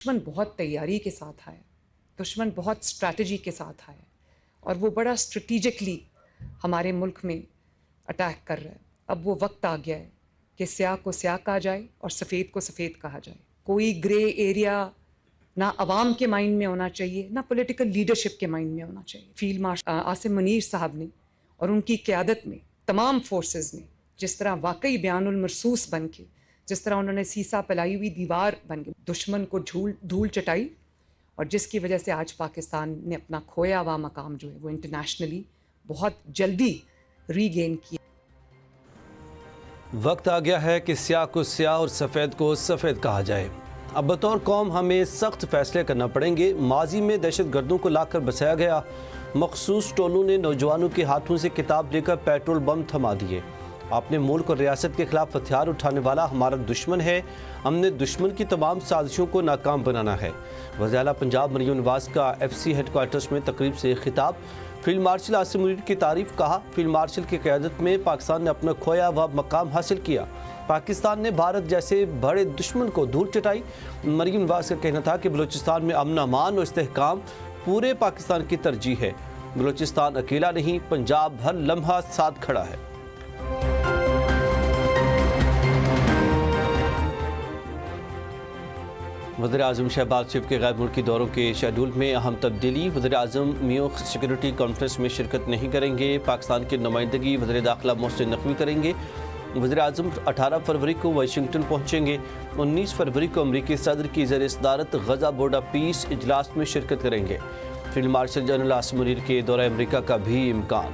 दुश्मन बहुत तैयारी के साथ आया, दुश्मन बहुत स्ट्रैटेजी के साथ आया और वो बड़ा स्ट्रेटिजिकली हमारे मुल्क में अटैक कर रहा है। अब वो वक्त आ गया है कि स्याह को स्याह कहा जाए और सफ़ेद को सफ़ेद कहा जाए। कोई ग्रे एरिया ना अवाम के माइंड में होना चाहिए, ना पॉलिटिकल लीडरशिप के माइंड में होना चाहिए। फील्ड मार्शल आसिम मुनीर साहब ने और उनकी क़यादत में तमाम फोर्सेस ने जिस तरह वाकई बयानुल मरसूस बन के, जिस तरह उन्होंने सीसा फैलाई हुई दीवार बन के दुश्मन को धूल चटाई और जिसकी वजह से आज पाकिस्तान ने अपना खोया हुआ मकाम जो है वो इंटरनेशनली बहुत जल्दी रीगेन किया। वक्त आ गया है कि स्याह को स्याह और सफ़ेद को सफ़ेद कहा जाए। अब बतौर कौम हमें सख्त फैसले करना पड़ेंगे। माजी में दहशत गर्दों को लाकर बसाया गया मखसूस टोलों ने नौजवानों के हाथों से किताब लेकर पेट्रोल बम थमा दिए। अपने मुल्क और रियासत के खिलाफ हथियार उठाने वाला हमारा दुश्मन है। हमने दुश्मन की तमाम साजिशों को नाकाम बनाना है। वज़ीर-ए-आला पंजाब मरियम नवाज का FC हेडक्वार्टर्स में तकरीब से खिताब। फील्ड मार्शल आसिम मुनीर की तारीफ। कहा, फील्ड मार्शल की क़यादत में पाकिस्तान ने अपना खोया हुआ मकाम हासिल किया। पाकिस्तान ने भारत जैसे बड़े दुश्मन को धूल चटाई। मरियम नवाज का कहना था कि बलूचिस्तान में अमन अमान और इस्तेहकाम पूरे पाकिस्तान की तरजीह है। बलूचिस्तान अकेला नहीं, पंजाब हर लम्हा साथ खड़ा है। वज़ीर-ए-आज़म शहबाज शरीफ के गैर मुल्की दौरों के शेड्यूल में अहम तब्दीली। वज़ीर-ए-आज़म मियो सिक्योरिटी कॉन्फ्रेंस में शिरकत नहीं करेंगे। पाकिस्तान की नुमाइंदगी वज़ीर दाखिला मोहसिन नकवी करेंगे। वज़ीर-ए-आज़म 18 फरवरी को वाशिंगटन पहुँचेंगे। 19 फरवरी को अमरीकी सदर की ज़ेर सदारत गज़ा बोर्ड ऑफ पीस इजलास में शिरकत करेंगे। Field marshal general Asim Munir के दौरा अमरीका का भी इम्कान।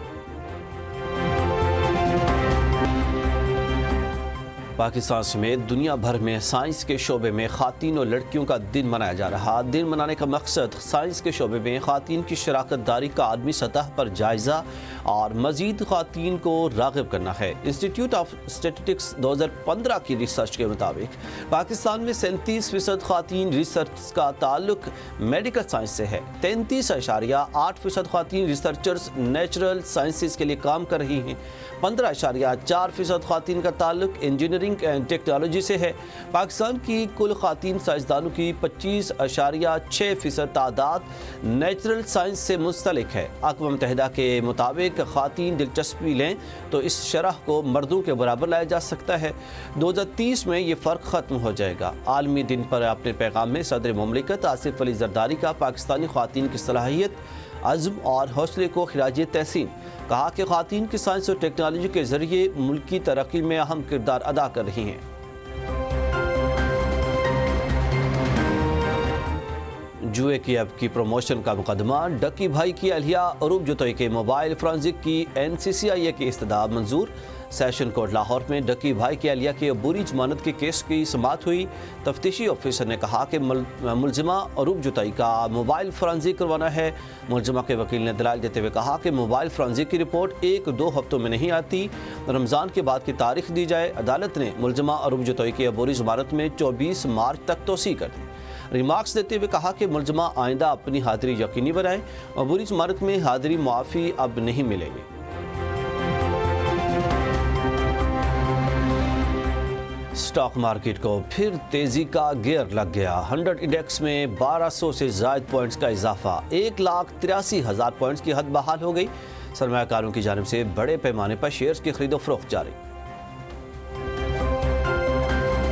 पाकिस्तान समेत दुनिया भर में साइंस के शोबे में ख़ातीन और लड़कियों का दिन मनाया जा रहा। दिन मनाने का मकसद साइंस के शोबे में ख़ातीन की शराकत दारी का आलमी सतह पर जायज़ा और मज़ीद ख़ातीन को राग़िब करना है। इंस्टीट्यूट ऑफ स्टैटिस्टिक्स 2015 की रिसर्च के मुताबिक पाकिस्तान में 37% ख़ातीन रिसर्च का ताल्लुक मेडिकल साइंस से है। 33.8% ख़ातीन रिसर्चर्स नेचुरल साइंसेज के लिए काम कर रही हैं। 15.4% ख़ातीन का ताल्लुक इंजीनियरिंग एंड टेक्नोलॉजी से है। पाकिस्तान की कुल ख़ातीन साइंसदानों की 25.6% तादाद नेचुरल साइंस से मुंसलिक है। अक़वाम मुत्तहिदा के मुताबिक ख़ातीन दिलचस्पी लें तो इस शरह को मर्दों के बराबर लाया जा सकता है। 2030 में ये फ़र्क ख़त्म हो जाएगा। आलमी दिन पर अपने पैगाम में सदर मुमलिकत आसिफ अली ज़रदारी का पाकिस्तानी ख़ातीन की सलाहियत, अज़्म और हौसले को खिराज तहसीन। कहा कि ख़ातीन की साइंस और टेक्नोलॉजी के ज़रिए मुल्की तरक्की में अहम किरदार अदा कर रही हैं। जुए की ऐप की प्रमोशन का मुकदमा। डक्की भाई की अहलिया अरूब जुतोई के मोबाइल फ्रांसिक की NCCIA की इस्तदा मंजूर। सेशन कोर्ट लाहौर में डक्की भाई की अहलिया की अबूरी जमानत के केस की समाअत हुई। तफ्तीशी ऑफिसर ने कहा कि मुलजिमा अरूब जुतोई का मोबाइल फ्रांसिक करवाना है। मुलजिमा के वकील ने दलाल देते हुए कहा कि मोबाइल फ्रांसिक की रिपोर्ट 1-2 हफ्तों में नहीं आती। रमज़ान के बाद की तारीख दी जाए। अदालत ने मुलजिमा अरूब जुतोई की अबूरी जमानत में 24 मार्च तक तोसी कर दी। रिमार्क्स देते हुए कहा कि मुलजिमा आइंदा अपनी हाजिरी यकीनी बनाएं। अबूरी जमानत में हाजिरी मुआफ़ी अब नहीं मिलेगी। स्टॉक मार्केट को फिर तेजी का गियर लग गया। 100 इंडेक्स में 1200 से ज़ायद पॉइंट्स का इजाफा। 1,83,000 पॉइंट्स की हद बहाल हो गई। सरमायाकारों की जानिब से बड़े पैमाने पर शेयर्स की खरीदो फरोख्त जारी।